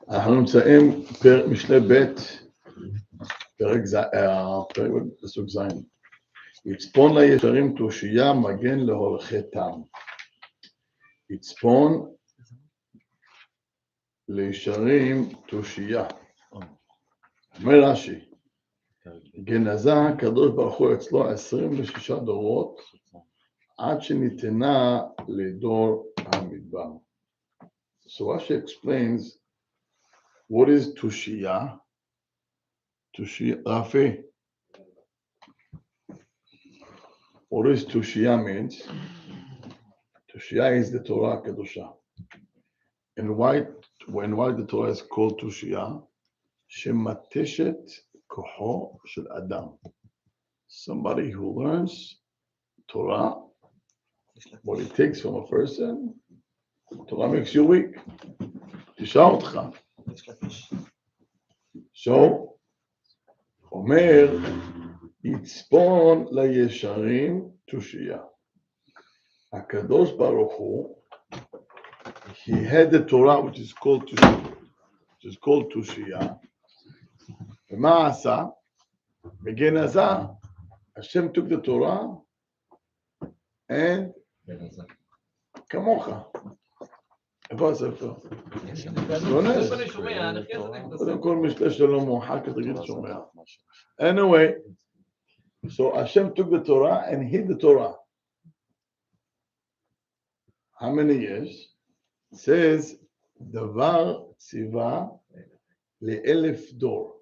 אנחנו נמצאים משלי ב' פרק פסוק ז'. יצפון לישרים תושייה מגן להולכי תם. יצפון לישרים תושייה. אומר רש"י, גנזה הקדוש ברוך הוא אצלו 26 דורות עד שניתנה לדור המדבר. So Rashi explains what is Tushiyah. Tushiyah, Rafi. What does Tushiyah means? Tushiyah is the Torah Kedusha. And why the Torah is called Tushiyah? Shemateshet koho shel Adam. Somebody who learns Torah, what it takes from a person, Torah makes you weak. תשעה אותך. So, אומר, יצפון לישרים תושייה. הקדוש ברוך הוא, he had the Torah which is called תושייה. ומה עשה? בגנזה, השם took the Torah and כמוך. איפה הספר? קודם כל משלי שלמה, אחר כך תגיד שומע. Anyway, so Hashem took the Torah and hid the Torah. How many years? It says, דבר ציווה ל1,000 דור.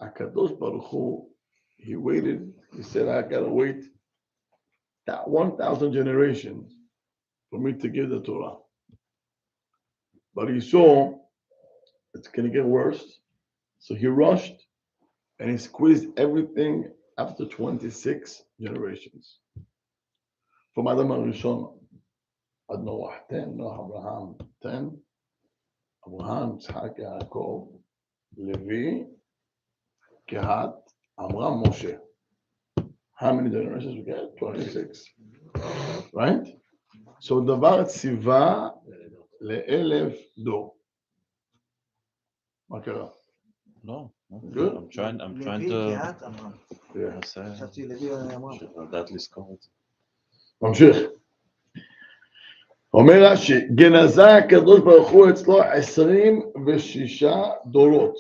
הקדוש ברוך הוא, he waited, he said, I gotta wait 1,000 generations for me to give the Torah. But he saw it's going to get worse. So he rushed and he squeezed everything after 26 generations. From Adam HaRishon, Ad Noah 10, Noah Abraham 10, Abraham, Yitzhak, Yaakov, Levi, Kehat, Amram, Moshe. How many generations we get? 26. Right? So דבר ציווה ל1,000 דור. מה קרה? No. Good. I'm trying to לדעת לזכור את זה. ממשיך. אומר רש"י, גנזה הקדוש ברוך הוא אצלו 26 דורות.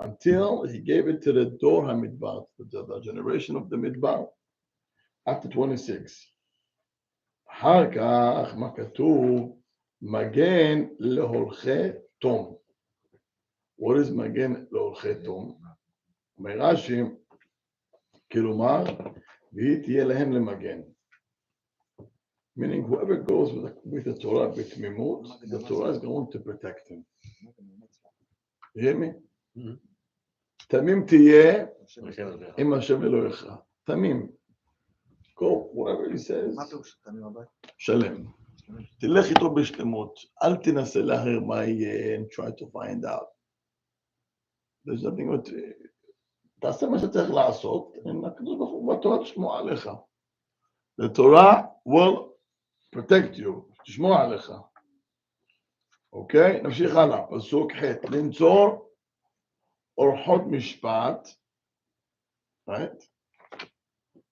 Until he gave it to the דור המדבר, the generation of the מדבר, after 26. אחר כך, מה כתוב? מגן להולכי תום. What is מגן להולכי תום? אומר רש"י, כלומר, והיא תהיה להם למגן. Meaning, whoever goes with the Torah בתמימות, the Torah is going to protect him. You hear me? תמים תהיה עם השם אלוהיך. תמים. Go, whatever he says. שלם. תלך איתו בשלמות. אל תנסה להעיר מה יהיה and try to find out. There's nothing what... תעשה מה שצריך לעשות, הקדוש ברוך הוא בתורה תשמור עליך. The Torah will protect you. תשמור עליך. אוקיי? נמשיך הלאה. פסוק ח' לנצור אורחות משפט. right?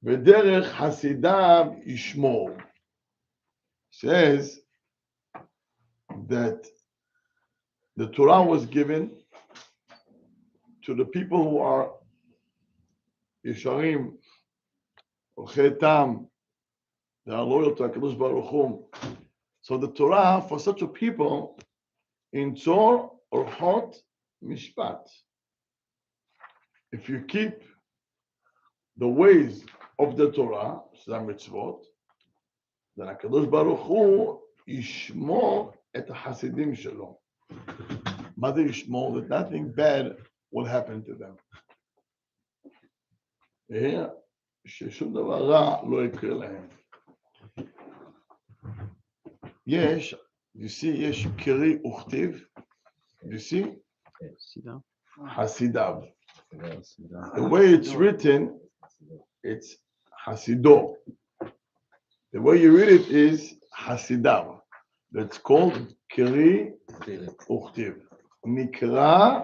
ודרך חסידיו ישמור. Says that the Torah was given to the people who are Yesharim, Olchei Tam, they are loyal to HaKadosh Baruch Hu. So the Torah, for such a people, in Tzor Orchot Mishpat. If you keep the ways of the Torah, Shema Mitzvot, then HaKadosh Baruch Hu yishmor et hasidim shelo. Mother yishmor, that nothing bad will happen to them. ששום דבר רע לא יקרה להם. you see, יש קרי וכתיב, you see? חסידיו. The way it's written, it's חסידו. The way you read it is Hasidav. That's called קרי וכתיב. נקרא,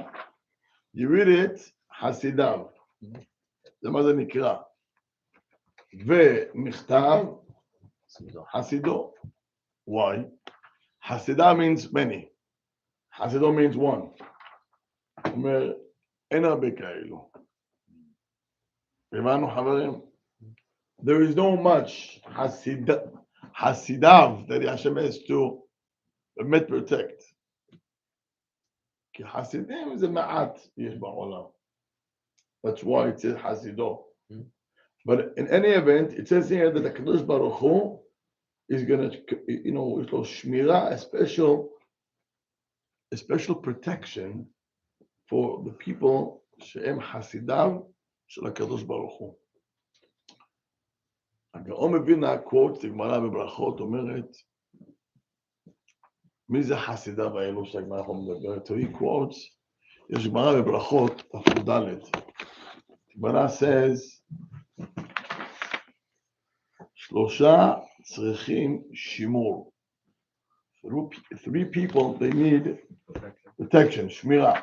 you read it, חסידיו. זה מה זה נקרא. ונכתב, חסידו. Why? חסידה means many. חסידו means one. זאת אומרת, אין הרבה כאלו. הבנו חברים? There is no much חסידיו that Hashem has to באמת protect. כי חסידים זה מעט יש בעולם. That's why it says חסידו. But in any event, it says here that the Kadosh Baruch Hu is going to, you know, יש לו שמירה, a special protection for the people שהם חסידיו של הקדוש ברוך הוא. הגאון מבין הקוואט, הגמרא בברכות אומרת, מי זה חסידיו האלו שהגמרא אנחנו מדברת? three quotes, יש גמרא בברכות, תפ"ד. הגמרא says, שלושה צריכים שימור. Three people, they need protection, שמירה.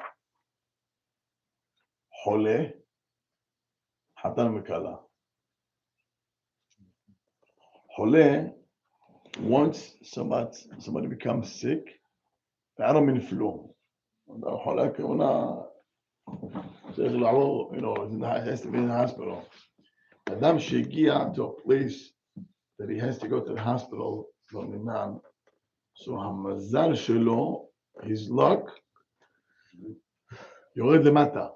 חולה, חתן וכלה. חולה, once somebody becomes sick, I don't mean flu. חולה כמונה, צריך לעבור, you know, it has to be in the hospital. אדם שהגיע to a place that he has to go to the hospital, so המזל שלו, his luck, יורד למטה.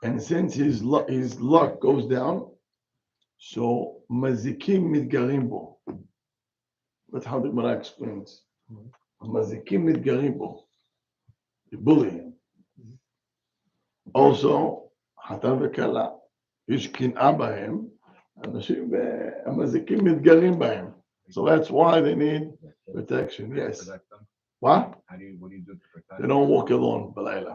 And since his luck goes down, so מזיקים מתגרים בו. That's how the Gemara explains. מזיקים מתגרים בו. They bully him. Also, חתן וכלה, יש קנאה בהם, אנשים המזיקים מתגרים בהם. So that's why they need protection. Yes. What? What do you do to protect them? They don't walk alone בלילה.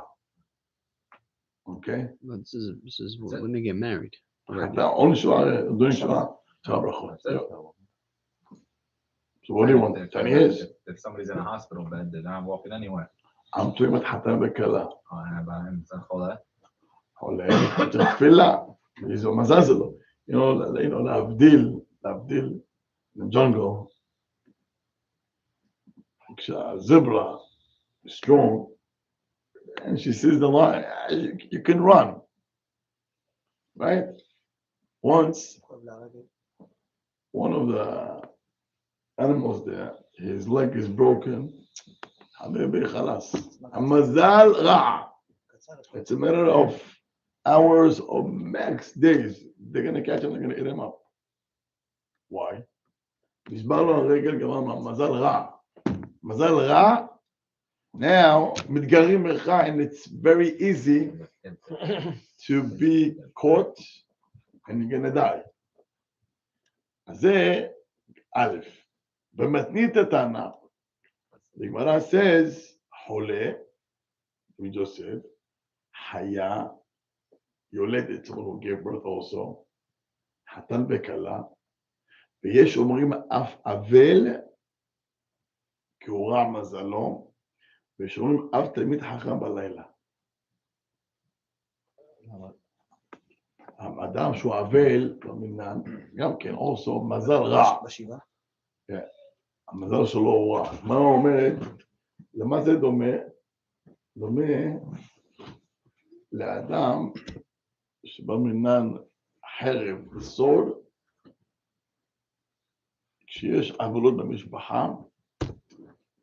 Okay? But this is when they get married. Only Shua, doing Shua, Brachot. So what do you want? 10 years? If somebody's in a hospital bed, they're not walking anywhere. I'm talking about חתן וכלה. זה חולה. חולה, צריך תפילה. זה מזל זה לא. You know, להבדיל, in the jungle, כשהזברה is strong, and she sees the lion, you can run. Right? Once, one of the animals there, his leg is broken. המזל רע. It's a matter of hours or max days. They're going to catch him, they're going to eat him up. Why? נשבר לו הרגל, גמרנו, מזל רע. מזל רע, now, מתגרים לך, and it's very easy to be caught, and you're going to die. אז זה א', במתנית התנא, the Gemara says, חולה, we just said, חיה, יולדת, someone who gave birth also, חתן וכלה, ויש אומרים אף אבל, כי הוא רע מזלו, ויש אומרים אף תלמיד חכם בלילה. האדם שהוא אבל, במינן, גם כן, also, מזל רע. בשבעה? כן, המזל שלו הוא רע. מה הוא אומרת? למה זה דומה? דומה לאדם שבמינן חרב וסוד, כשיש עוולות במשפחה,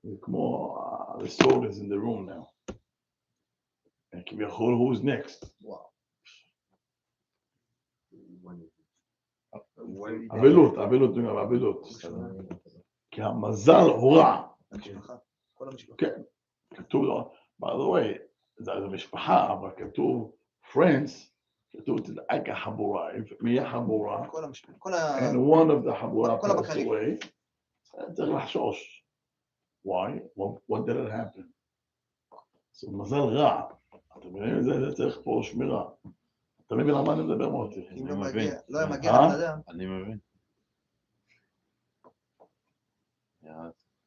זה כמו, the sword is in the room now. כביכול, who's next? עוולות. כי המזל הוא רע. כל המשפחה. כן, כתוב, by the way, זה משפחה, אבל כתוב friends, כתוב תדאג החבורה, מי החבורה? כל המשפחה. And one of the חבורה כל passed הבקרים. away, צריך לחשוש. Why? What did it happen? So מזל רע. אתה מבין? זה צריך פה שמירה. אתה מבין למה אני מדבר מוטי? אם לא מגיע לאדם. אני מבין.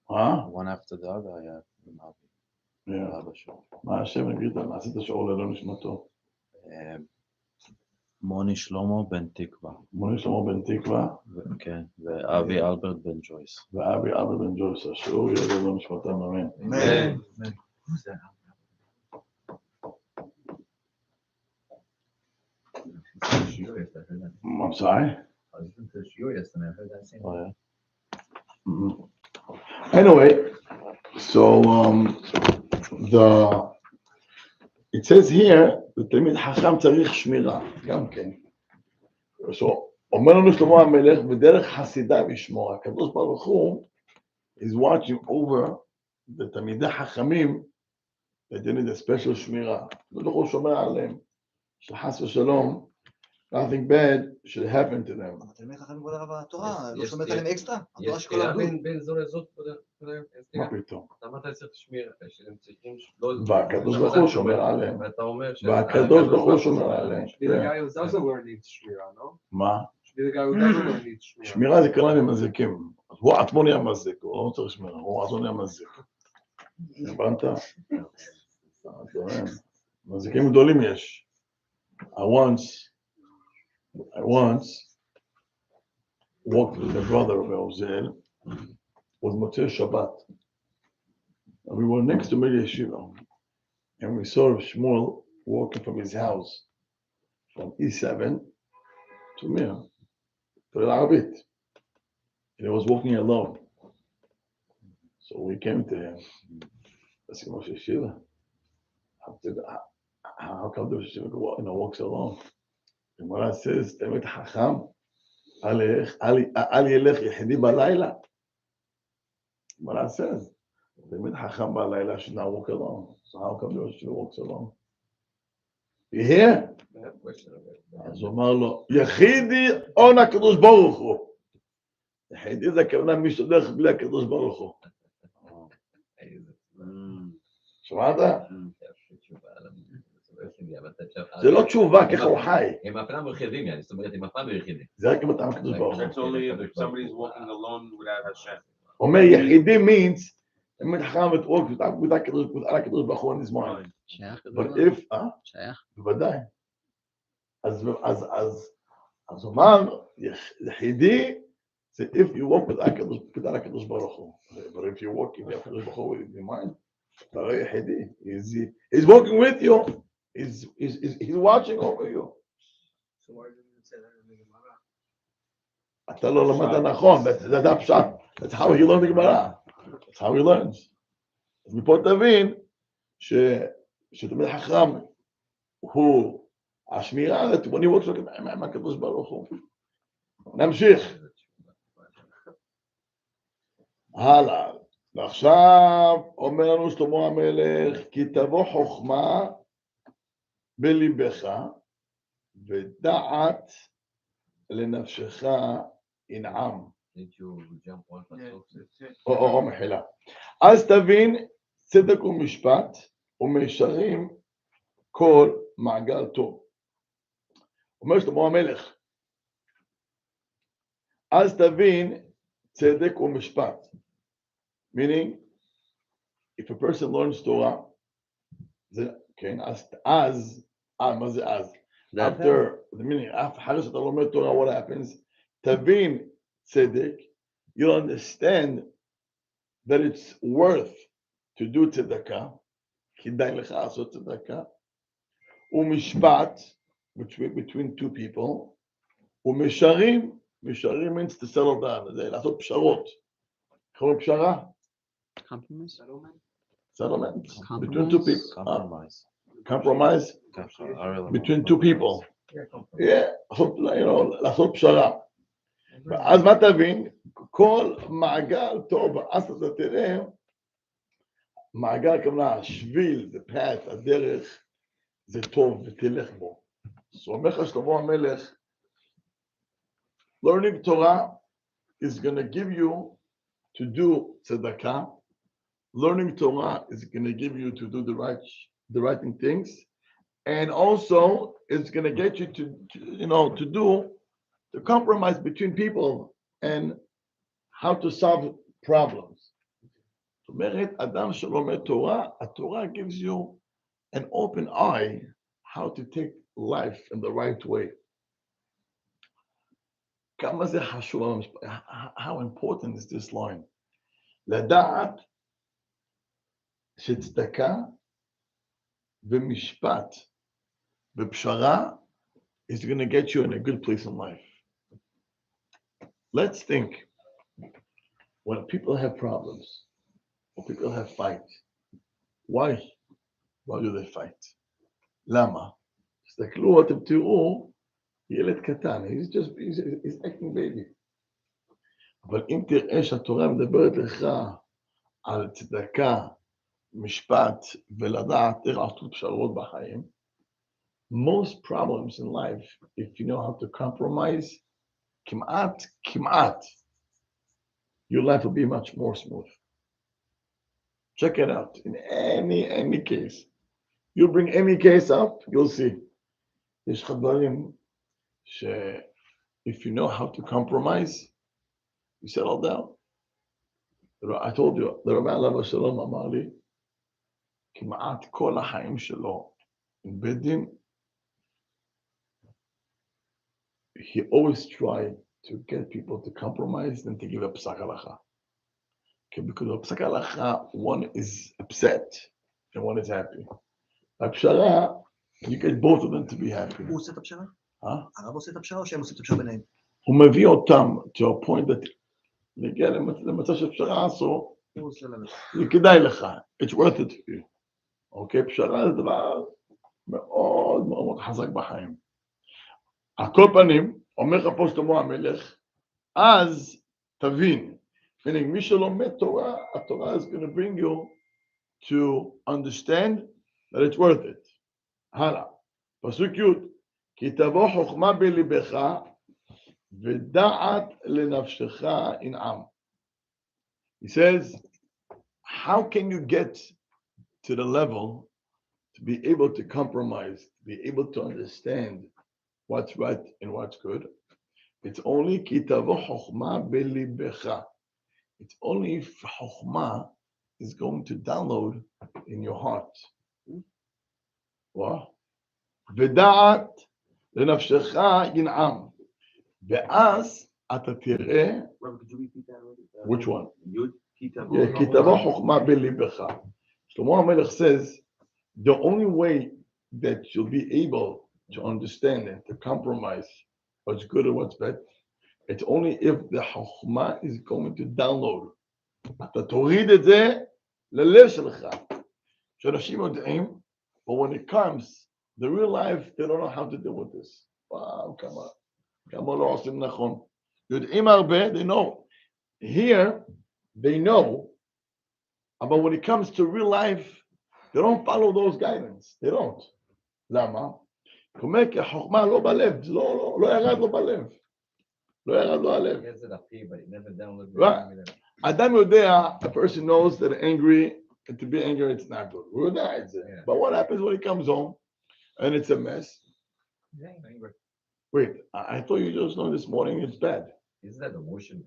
One after the other היה עם אבי, Yeah. אבא שלו. מה השם נגיד, נעשית שאול לעילוי נשמתו. מוני שלמה בן תקווה. מוני שלמה בן תקווה, כן, ואבי אלברט בן ג'ויס. ואבי אבא בן ג'ויס, אשר יהיה לעילוי נשמתם, אמן. אמן. Who's that? I'm sorry? I was listening to the shiur yesterday. I heard that same. Oh, yeah. Mhm. Anyway, so it says here, תלמיד חכם צריך שמירה, גם כן. So, אומר לנו שלמה המלך, בדרך חסידיו ישמור. הקדוש ברוך הוא is watching over the תלמידי חכמים, they need a special שמירה. הקדוש ברוך הוא שומר עליהם, שחס ושלום, nothing bad should happen to them. אבל תלמיד חכמים כבוד הרב התורה, לא יש- שומרת יש- עליהם אקסטרה? התורה יש שכל סתירה הגדול. בין זו לזאת, מה פתאום? למה אתה צריך לשמיר שהם צריכים לא... והקדוש ברוך הוא שומר עליהם. ואתה אומר ש... והקדוש ברוך הוא שומר עליהם. Should be the guy who doesn't wear needs shmira, no? מה? Should be the guy who doesn't wear needs shmira. שמירה זה כלל ממזיקים. הוא אדמוני המזיק, הוא לא צריך שמירה, הוא אדמוני המזיק. הבנת? אתה רואה? מזיקים גדולים יש. I once walked with the brother of Otzar with Motzei Shabbat. And we were next to Miri Yeshiva. And we saw Shmuel walking from his house from E7 to Mir, to the Arabit. And he was walking alone. So we came to him. I said, Moshe Yeshiva, how come the Yeshiva walks alone? And what I says, תלמיד חכם, אל ילך יחידי בלילה. What I says, תלמיד חכם בלילה should not walk alone. So how come the Yeshiva walks alone? You hear? אז הוא אמר לו, יחידי און הקדוש ברוך הוא. יחידי זה הכוונה מי שהולך בלי הקדוש ברוך הוא. שמעת? זה לא תשובה, ככה הוא חי. הם אף פעם יחידים, זאת אומרת, הם אף פעם יחידים. זה רק אם אתה הקדוש ברוך הוא. That's only if somebody's walking alone without Hashem. אומר יחידי means, תלמיד חכם ותרוק, הקדוש ברוך הוא in his mind. שייך But לדבר? if, שייך? בוודאי. אז הוא אמר, יחידי, זה if you walk with הקדוש ברוך הוא. But if you walk with הקדוש ברוך הוא in your mind, אתה לא יחידי. He's walking with you. He's watching over you. So why didn't you say that in the Gemara? אתה לא למדת נכון, זה הפשט. That's how he learned the Gemara. That's how he learns. אז מפה תבין שתלמיד חכם הוא השמירה זה when he walks עם הקדוש ברוך הוא. נמשיך. הלאה. ועכשיו אומר לנו שלמה המלך, כי תבוא חוכמה בליבך ודעת לנפשך ינעם. או מחילה. אז תבין צדק ומשפט ומישרים כל מעגל טוב. אומר שלמה המלך, אז תבין צדק ומשפט. Meaning, if a person learns Torah, okay, מה זה אז? After the meaning, אחרי שאתה לומד תורה, what happens? תבין צדק, you'll understand that it's worth to do צדקה, כדאי לך לעשות צדקה, ומשפט, between two people, ומשרים, משרים means to settle down, זה לעשות פשרות. קוראים פשרה? Compromise? Settlement between two people. Compromise Compromise? between two people. Yeah, לעשות פשרה. ואז מה תבין? כל מעגל טוב, אז אתה תראה, מעגל כמובן, השביל, the path, הדרך, זה טוב ותלך בו. אז אומר לך שלמה המלך, learning Torah is going to give you to do tzedakah. Learning Torah is going to give you to do the right things, and also it's going to get you to do the compromise between people and how to solve problems. זאת אומרת, אדם שלומד תורה, התורה gives you an open eye how to take life in the right way. כמה זה חשוב, how important is this line? לדעת שצדקה ומשפט ופשרה is going to get you in a good place in life. Let's think, when people have problems, when people have fights, why? Why do they fight? למה? תסתכלו, אתם תראו, ילד קטן, he's acting baby. אבל אם תראה שהתורה מדברת לך על צדקה, משפט ולדעת איך לעשות פשרות בחיים, most problems in life, if you know how to compromise, כמעט, your life will be much more smooth. Check it out. In any case, you bring any case up, you'll see. יש לך דברים ש if you know how to compromise, you settle down. I told you, the Rabbi עליו השלום אמר לי, כמעט כל החיים שלו, in בית דין, he always tried to get people to compromise and to give a psak halacha. Okay, because of psak halacha, one is upset and one is happy. Pshara, you get both of them to be happy. הוא עושה את הפשרה? Huh? הרב עושה את הפשרה או שהם עושים את הפשרה ביניהם? הוא מביא אותם to a point that נגיע למצב של פשרה עשו, הוא עושה לנו. זה כדאי לך, it's worth it for you. אוקיי, פשרה זה דבר מאוד מאוד מאוד חזק בחיים. על כל פנים, אומר לך פה שלמה המלך, אז תבין, מי שלומד תורה, התורה is going to bring you to understand that it's worth it. הלאה, פסוק י' כי תבוא חוכמה בליבך ודעת לנפשך ינעם. He says, how can you get to the level to be able to compromise, to be able to understand what's right and what's good? It's only כי תבוא חוכמה בליבך. It's only if חוכמה is going to download in your heart. Wow. ודעת לנפשך ינעם. ואז אתה תראה, which one? כי תבוא חוכמה בליבך. שלמה המלך says, the only way that you'll be able to understand and to compromise what's good and what's bad, it's only if the חוכמה is going to download. אתה תוריד את זה ללב שלך. שאנשים יודעים, but when it comes, the real life, they don't know how to deal with this. וואו, כמה לא עושים נכון. יודעים הרבה, they know. Here, they know, but when it comes to real life, they don't follow those guidance. They don't. למה? זאת אומרת, כי החוכמה לא בלב, לא ירד לו בלב. לא ירד לו הלב. אדם יודע, a person knows that angry, and to be angry, it's not good. הוא יודע את זה. But what happens when he comes home, and it's a mess? Wait, I thought you just know this morning it's bad. Is that emotion?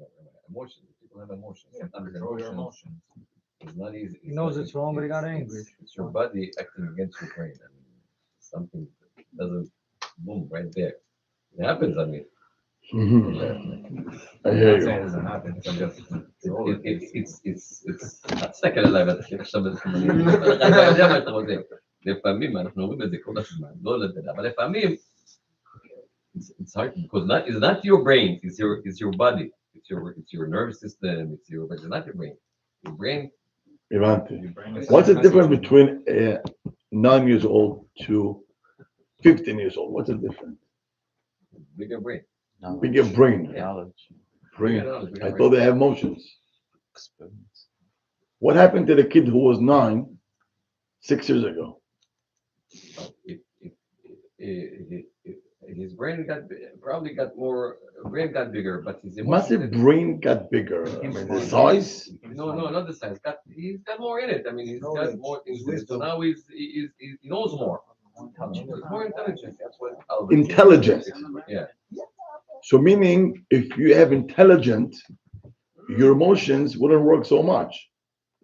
Emotion. People have emotions. Sometimes emotions. It's not easy. He knows it's wrong, but he got angry. It's your body acting against your brain. I mean, something doesn't boom right there. It happens. I mean, I hear you. it's תסתכל עליי ואתה חושב עכשיו איזה חמלים. אתה יודע מה אתה רוצה. לפעמים אנחנו אומרים את זה כל הזמן, לא לדעת, אבל לפעמים it's hard because it's not your brain, it's your body, it's your nervous system, but it's not your brain. Your brain. What's the difference between 9 years old to 15 years old? What's the difference? Bigger brain. Bigger brain. Knowledge. Brain. I thought they have emotions. Experience. What happened to the kid who was 9 6 years ago? His brain probably got more. Brain got bigger, but his Massive brain got bigger. I mean, the size. No, not the size. He's got more in it. I mean, he's got more things in it. So now he knows more. He's more intelligent. That's what. Intelligent. Yeah. So meaning, if you have intelligent, your emotions wouldn't work so much.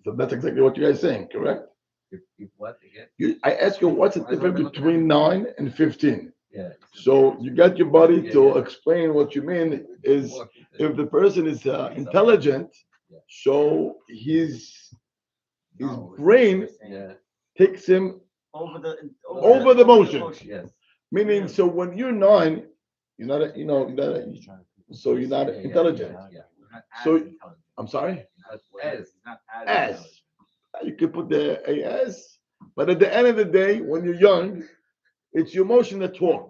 So that's exactly what you guys saying, correct? If what again? I ask you, what's the difference between 9 and 15? Yeah. So you got your body to explain what you mean is if the person is intelligent, so his brain Yeah. takes him Over over the motion. Yes. Meaning, so when you're 9, you're not, so you're not intelligent. Yeah. So I'm sorry. As you could put the as, but at the end of the day, when you're young, it's your emotion that talk.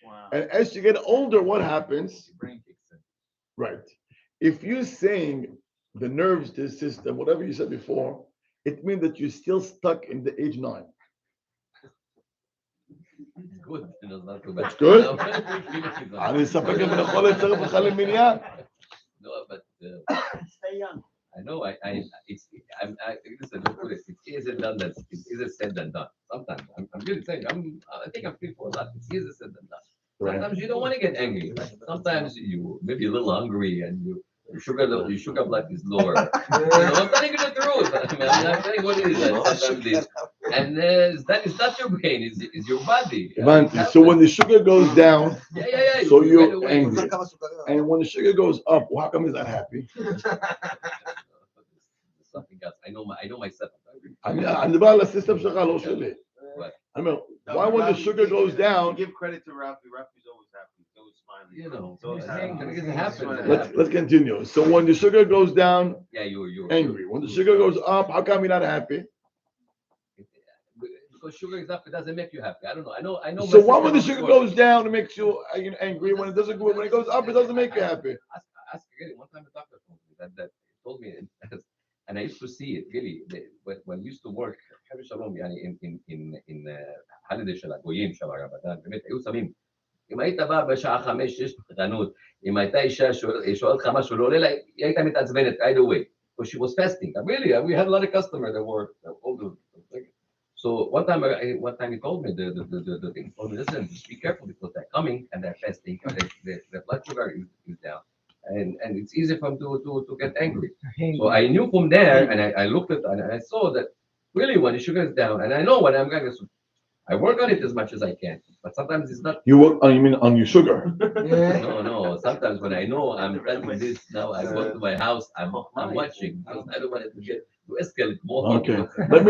Wow. And as you get older, what happens? Your brain kicks in. Right. If you're saying the nerves, the system, whatever you said before, it means that you're still stuck in the age 9. It's good. Not too bad. It's good? No, אני אספק לכם לכל הצריך בכלל למניין. but Stay young. I know. Listen. Look at it. It's easier done than it's easier said than done. Sometimes I'm really saying. I think I'm free for that. It's easier said than done. Sometimes you don't want to get angry. Sometimes you maybe a little hungry and your sugar blood is lower. I'm telling you the truth. I'm telling you what it is. Sometimes this. And it's not your brain. It's your body. So when the sugar goes down, Yeah. so you you're get away. angry. And when the sugar goes up, well, how come he's not happy? Something else. I know myself. אני מדבר על הסיסטם שלך, לא שלי. What? I mean, why when the sugar goes down, Give credit to Rafi. Rafi's always happy. He's always smiling. You know, He's always it happy. happens. let's continue. So when the sugar goes down, Yeah, you're angry. When the sugar goes up, how come you're not happy? Because sugar is up, it doesn't make you happy. I don't know. I know. So why when the sugar goes down, it makes you angry? When it doesn't go, when it goes up, it doesn't make you happy. Ask again. One time a doctor told me that told me, and I used to see it really when we used to work. Shalom, in holiday של הגויים של הרמדאן, באמת היו שמים. אם היית בא בשעה 5-6 בחנות, אם הייתה אישה שואלת לך משהו לא עולה לה, היא הייתה מתעצבנת either way, because she was fasting. Really, we had a lot of customers that were older. So one time he told me the thing. Told me, listen, just be careful because they're coming and they're fasting, and their blood sugar is down, and it's easy for them to get angry. So I knew from there, and I looked at and I saw that really when the sugar is down, and I know when I'm going to, I work on it as much as I can, but sometimes it's not. You work on, you mean on your sugar? No. Sometimes when I know I'm planning this now, I go to my house. I'm watching because I don't want it to escalate more. Okay. Let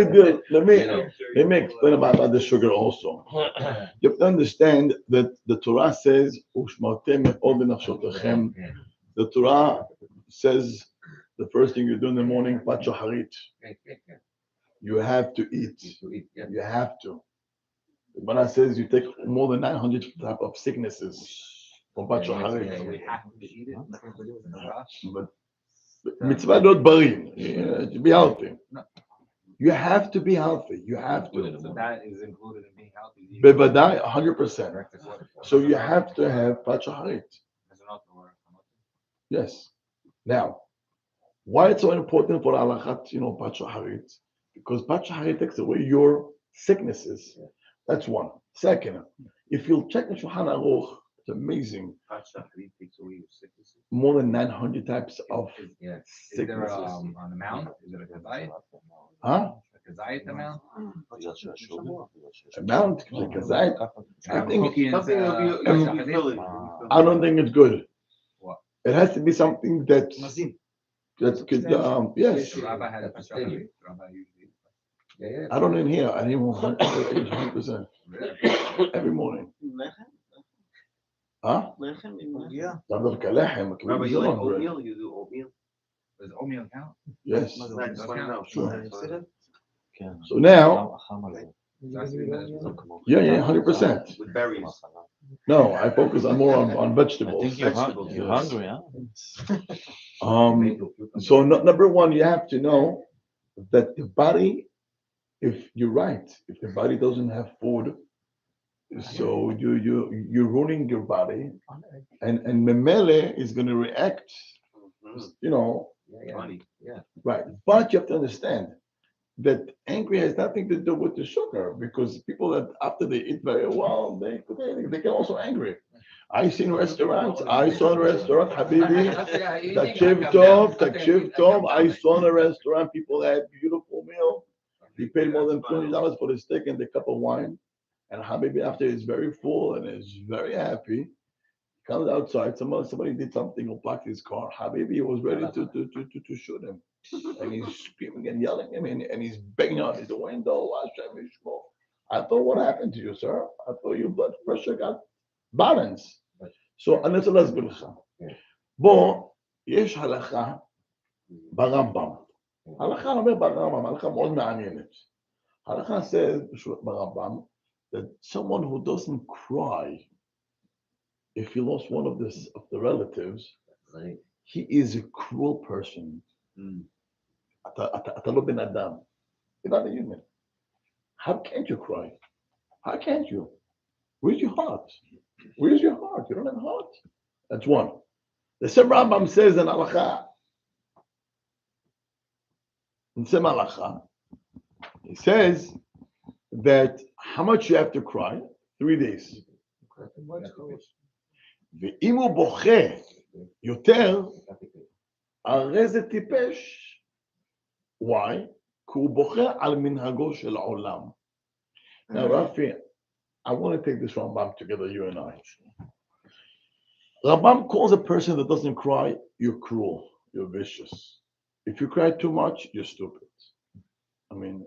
me explain about the sugar also. You have to understand that the Torah says, "Ushmartem me'od b'nafshotechem." The Torah says the first thing you do in the morning, pat shacharit. You have to eat. You have to. The Gemara says you take more than 900 type of sicknesses from pat shacharit. But mitzvah not bari, to be healthy. You have to be healthy. You have to. So that is included in being healthy. Bevadai, 100%. So you have to have pat shacharit. Yes. Now, why it's so important for halachat, pat shacharit? Because pat shacharit takes away your sicknesses. That's one. Second, if you'll check the Shulchan Aruch, it's amazing. More than 900 types of Is there sicknesses. an amount? Is it a kazayit? Huh? A kazayit amount? Amount? Like a zayt? I think Something will be filling. I don't think it's good. What? It has to be something that's could yes. Rabbi had a shachrit. Rabbi usually. I don't in here. I need 100%. Every morning. Huh? Yeah. Rabbi, Rabbi, you like oatmeal? You do oatmeal? Does oatmeal count? yes. I just want to know. Sure. So now, yeah, 100%. With berries. No, I focus on more on I vegetables. think you're hungry, huh? So number one, you have to know that the body, if you're right, if the body doesn't have food, so you're ruining your body, and memele is going to react, right. But you have to understand that angry has nothing to do with the sugar, because people that after they eat very well, they can also angry. I seen restaurants. I saw a restaurant, Habibi. תקשיב תקשיב טוב. I saw in a restaurant, people had beautiful meal. He paid more than $20 for the steak and the cup of wine. And Habibi, after he's very full and is very happy, comes outside. Somebody did something or blocked his car. Habibi was ready to shoot him. And he's screaming and yelling at him and he's banging on his window. I thought, what happened to you, sir? I thought your blood pressure got balanced. So, אני רוצה להסביר לך. בוא, יש הלכה ברמב"ם. הלכה אומר ברמב"ם, הלכה מאוד מעניינת. הלכה says ברמב"ם that someone who doesn't cry if he lost one of the relatives, he is a cruel person. אתה לא בן אדם. You're not a human. How can't you cry? How can't you? Where's your heart? Where's your heart? You don't have a heart. That's one. The same Rambam says in Halacha, in same Halacha, he says that how much you have to cry? 3 days. ואם הוא בוכה יותר, הרי זה טיפש. Why? כי הוא בוכה על מנהגו של העולם. Now, Rafi, I want to take this Rambam together, you and I. Rambam calls a person that doesn't cry, you're cruel, you're vicious. If you cry too much, you're stupid. I mean,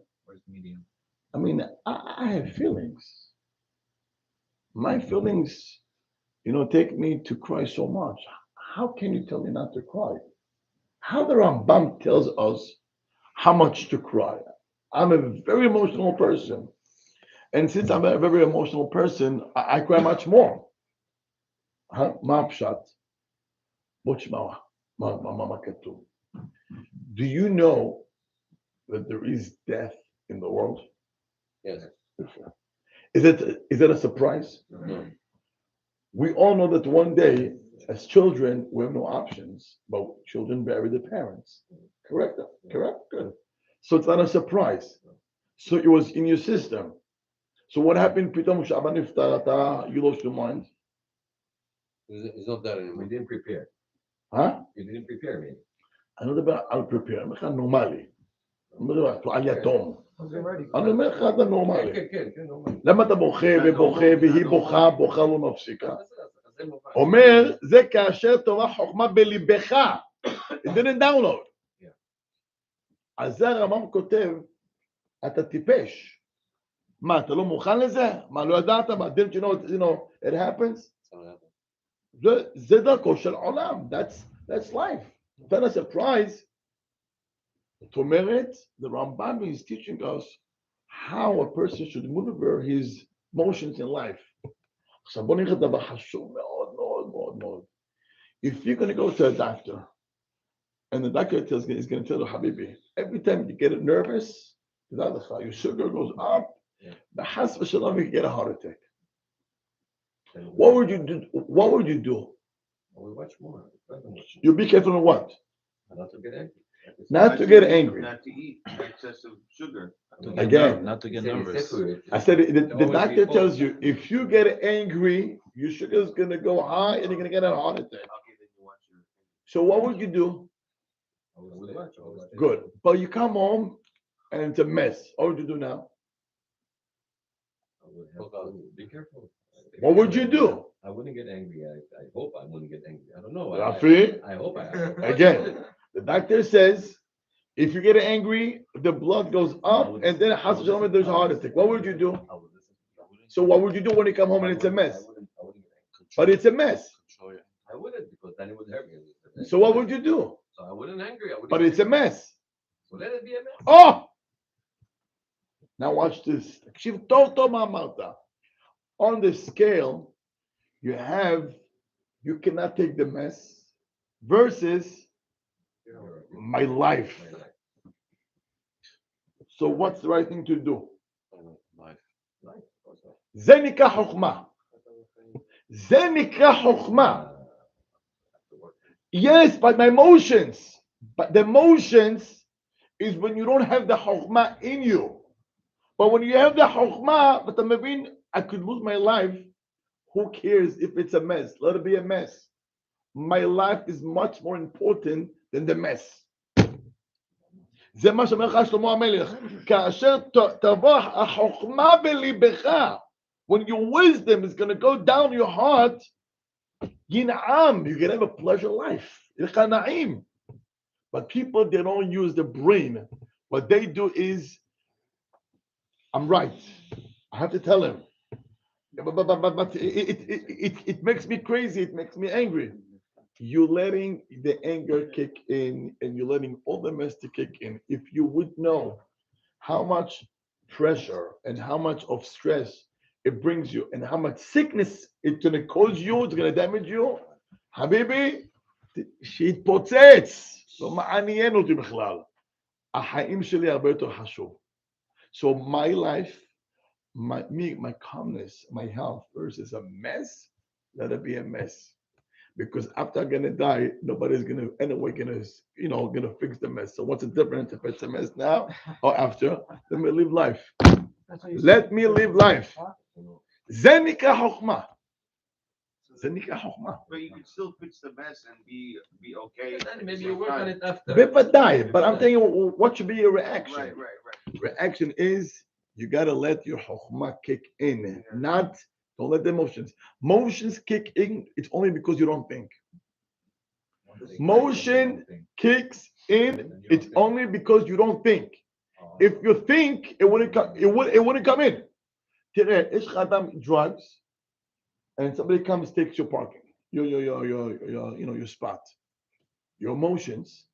I have feelings. My feelings, take me to cry so much. How can you tell me not to cry? How the Rambam tells us how much to cry. I'm a very emotional person. And since I'm a very emotional person, I cry much more. Do you know that there is death in the world? Yes. Is it a surprise? No. We all know that one day, as children, we have no options, but children bury their parents. Correct? Correct? Good. So it's not a surprise. So it was in your system. So what happened? Pitom Shaban Iftar, you lost your mind. It's not that anymore. We didn't prepare. Huh? You didn't prepare me. אני לא מדבר על prepare, אני אומר לך נורמלי. אני מדבר על יתום. אני אומר לך אתה נורמלי. כן, נורמלי. למה אתה בוכה ובוכה והיא בוכה לא מפסיקה? אומר, זה כאשר תורה חוכמה בליבך. It didn't download. אז זה הרמב"ם כותב, אתה טיפש. מה, אתה לא מוכן לזה? מה, לא ידעת? מה, didn't you know, it happens? זה דרכו של עולם. That's life. Then a surprise. זאת אומרת, the Rambam is teaching us how a person should maneuver his emotions in life. עכשיו בוא נראה דבר חשוב מאוד, מאוד, מאוד, מאוד. If you're going to go to a doctor, and the doctor is going to tell you, Habibi, every time you get nervous, your sugar goes up, the hasba shalom, you can get a heart attack. What would you do? What would you do? We watch more. You be careful on what? Not to get angry. Not to get angry. Not to eat excessive sugar. Again, not to get nervous. I said the doctor tells you if you get angry, your sugar is going to go high and you're going to get a heart attack. Okay, then you watch your. So what would you do? Good. But you come home and it's a mess. What would you do now? Be careful. What would you do? I wouldn't get angry. I hope I wouldn't get angry. I don't know. Rafi, I hope I. again, the doctor says if you get angry, the blood goes up and then there's a heart attack. What would you do? So what would you do when you come home and it's a mess? But it's a mess. I wouldn't because then it would hurt me. So what would you do? So I wouldn't angry. But it's a mess. So let it be a mess. Oh! Now watch this. On the scale, you cannot take the mess versus my life. So what's the right thing to do? זה נקרא חוכמה. זה נקרא חוכמה. Yes, but my emotions. But the emotions is when you don't have the chokhmah in you. But when you have the chokhmah, but I could lose my life. Who cares if it's a mess? Let it be a mess. My life is much more important than the mess. זה מה שאומר לך שלמה המלך. כאשר תבוא החוכמה בליבך, when your wisdom is going to go down your heart, ינעם, you're going to have a pleasure life. יהיה לך נעים. But people, they don't use the brain. What they do is, I'm right. I have to tell him. But it makes me crazy. It makes me angry. You're letting the anger kick in, and you're letting all the mess to kick in. If you would know how much pressure and how much of stress it brings you, and how much sickness it's going to cause you, it's going to damage you, Habibi, שיתפוצץ. לא מעניין אותי בכלל. החיים שלי הרבה יותר חשוב. So my life, my calmness, my health versus a mess, let it be a mess. Because after I'm gonna die, nobody's gonna gonna fix the mess. So what's the difference if it's a mess now or after? Let me live life. Let me live life. זה נקרא חוכמה. זה נקרא חוכמה. But you can still fix the mess and be okay. Maybe you work on it after. בוודאי, but I'm telling you, what should be your reaction? Right. Reaction is you gotta let your chokhmah kick in, don't let the emotions. Motions kick in. It's only because you don't think. Motion kicks in. It's only because you don't think. If you think, it wouldn't come. It wouldn't come in. תראה, יש לך אדם drugs, and somebody comes takes your parking, your spot, your emotions.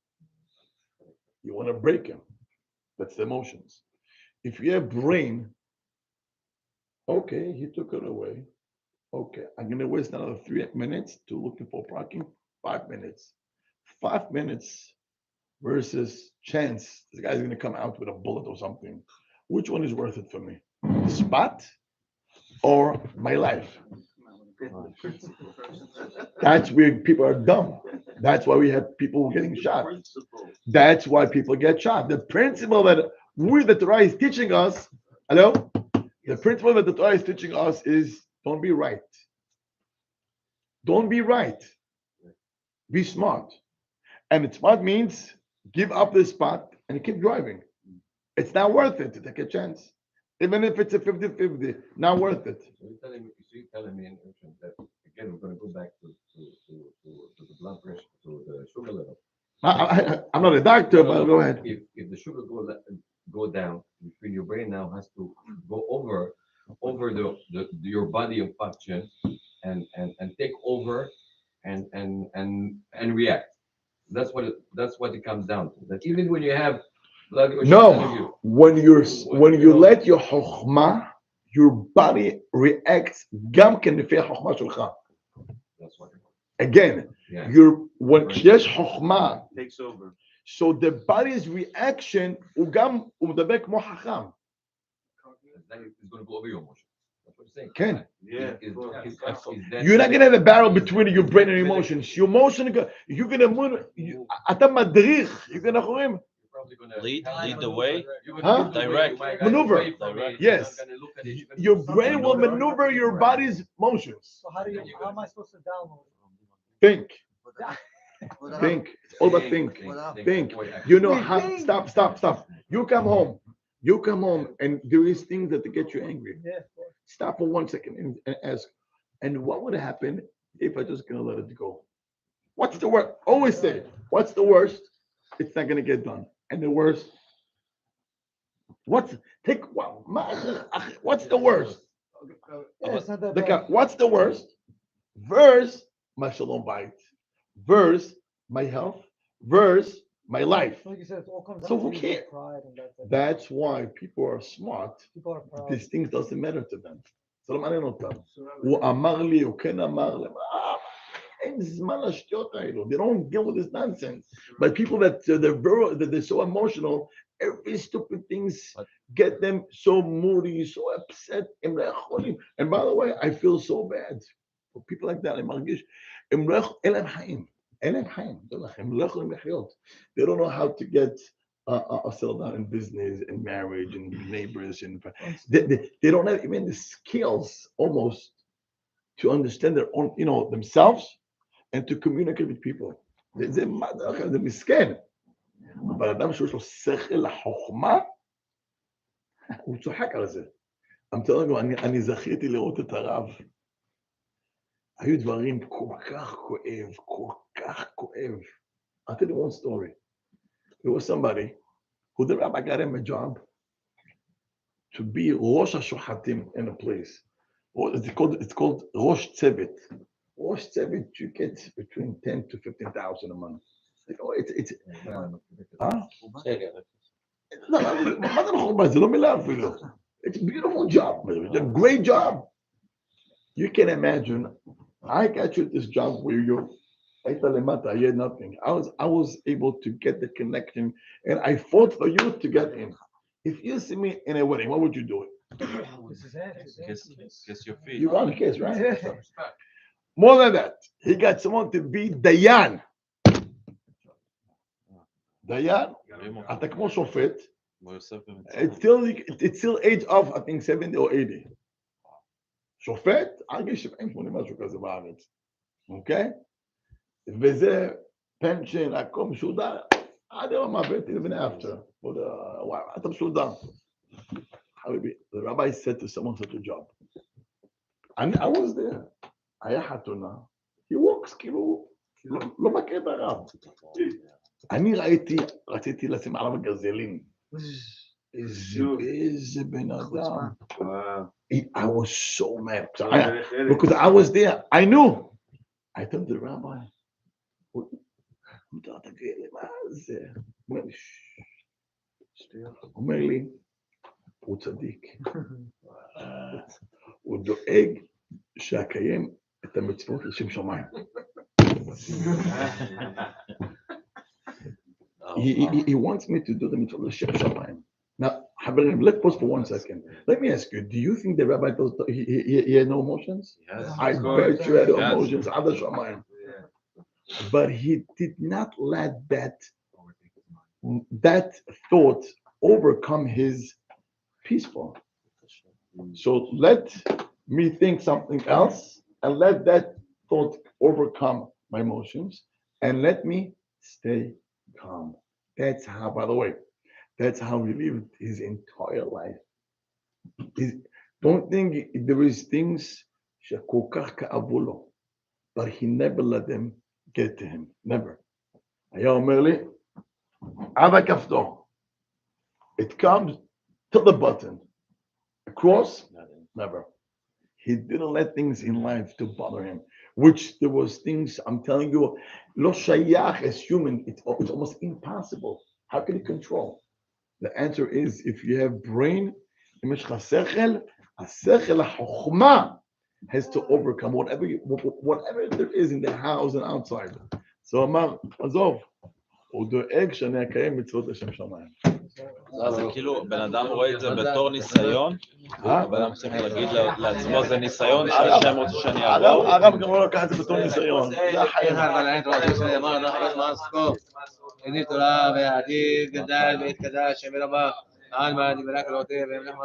You want to break him. That's the emotions. If you have brain, okay, he took it away. Okay, I'm gonna waste another 3 minutes to looking for parking. 5 minutes. 5 minutes versus chance. This guy's gonna come out with a bullet or something. Which one is worth it for me? The spot or my life? That's where people are dumb. That's why we have people getting shot. That's why people get shot. The principle that the Torah is teaching us, hello? The principle that the Torah is teaching us is don't be right. Don't be right. Be smart. And smart means give up the spot and keep driving. It's not worth it to take a chance. Even if it's a 50-50, not worth it. So you're telling me in that, again, we're going to go back to the blood pressure, to the sugar level. I'm not a doctor, but go ahead. If the sugar go down, between your brain now has to go over your body of function and take over and react. That's what it comes down to. That even when you have blood pressure, No, when you let your chokhmah, your body reacts גם כן לפי החוכמה שלך. That's what. Again, Yeah. when כשיש חוכמה, Takes over. so the body's reaction הוא מדבר כמו חכם. It's going to go over your emotion. That's what you're saying. כן. Yeah. You're not gonna have a battle between your brain and your emotions. Your emotion, you're gonna move. אתה מדריך. You're gonna חורים. Lead the way. Huh? Direct. Maneuver. Direct. Yes. Your brain will maneuver your body's emotions. So how am I supposed to download? Think. It's all about think. You know how? Stop. You come home, and there is things that get you angry. Yeah. Stop for 1 second and ask, and what would happen if I just gonna let it go? What's the worst? Always say, what's the worst? It's not gonna get done. And the worst? What's the worst? Yeah, it's not that bad. What's the worst? Verse my shalom bait. Verse my health. Verse my life. Like you said, it all comes So down who to cares? pride and That's why people are smart. people are proud. These things doesn't matter to them. זה לא מעניין אותם. הוא אמר לי, הוא כן אמר להם, אין זמן לשטויות האלו. They don't deal with this nonsense. But people that they're so emotional, every stupid things get them so moody, so upset. הם לא יכולים. And by the way, I feel so bad for people like that. אני מרגיש, הם לא יכולים, אין להם חיים. אין להם חיים. הם לא יכולים לחיות. They don't know how to get settle down in business and marriage and neighbors and they don't have even the skills almost to understand their own, themselves, and to communicate with people. זה מסכן. אבל אדם שיש לו שכל לחוכמה, הוא צוחק על זה. אני זכיתי לראות את הרב. היו דברים כל כך כואב. I'll tell you one story. There was somebody who the rabbi got him a job to be Rosh HaShohatim in a place. It's called Rosh Tzevet. Rosh Tzevet, you get between 10 to 15,000 a month. It's It's a beautiful job. It's a great job. You can imagine, I got you this job where you had nothing. I was able to get the connection, and I fought for you to get in. If you see me in a wedding, what would you do? Kiss your feet. You want to kiss, right? More than that, he got someone to be Dayan. Dayan, אתה כמו שופט, it's still age of, I think, 70 or 80. שופט, עד גיל 70-80 משהו כזה בארץ. אוקיי? וזה פנשן, הכל משודר, עד יום המוות, even after. אתה משודר. The rabbi said to someone such a job. And I was there. היה חתונה. He walks כאילו, לא מכיר את הרב. אני רציתי לשים עליו גזלים. איזה בן אדם. I was so mad. Because I was there. I knew. I told the rabbi, תגיד לי, מה זה? אומר לי, הוא צדיק. הוא דואג שאקיים את המצוות לשם שמיים. He wants me to do the mitzvah l'shem shamayim. Now, let's pause for 1 second. Let me ask you: do you think the rabbi thought he had no emotions? Yes, I bet you had emotions. Other shamayim, but he did not let that thought overcome his peaceful. So let me think something else, and let that thought overcome my emotions, and let me stay calm. That's how, by the way, that's how he lived his entire life. Don't think there is things שכל כך כאבו לו, but he never let them get to him. Never. היה אומר לי, עד הכפתור. It comes to the button. Across? Never. He didn't let things in life to bother him. Which there was things, I'm telling you, lo shayach as human, it's almost impossible. How can you control? The answer is, if you have brain, השכל החוכמה has to overcome whatever there is in the house and outside. So אמר, עזוב, הוא דואג שאני אקיים מצוות לשם שמיים. אז זה כאילו, בן אדם רואה את זה בתור ניסיון, הבן אדם צריך להגיד לעצמו, זה ניסיון שהשם רוצה שאני אעבור. הרב גם לא לקח את זה בתור ניסיון. זה החיים. תורה והעתיד גדל והתקדש שם רבה, על מה דברה כלותיה והם נחמר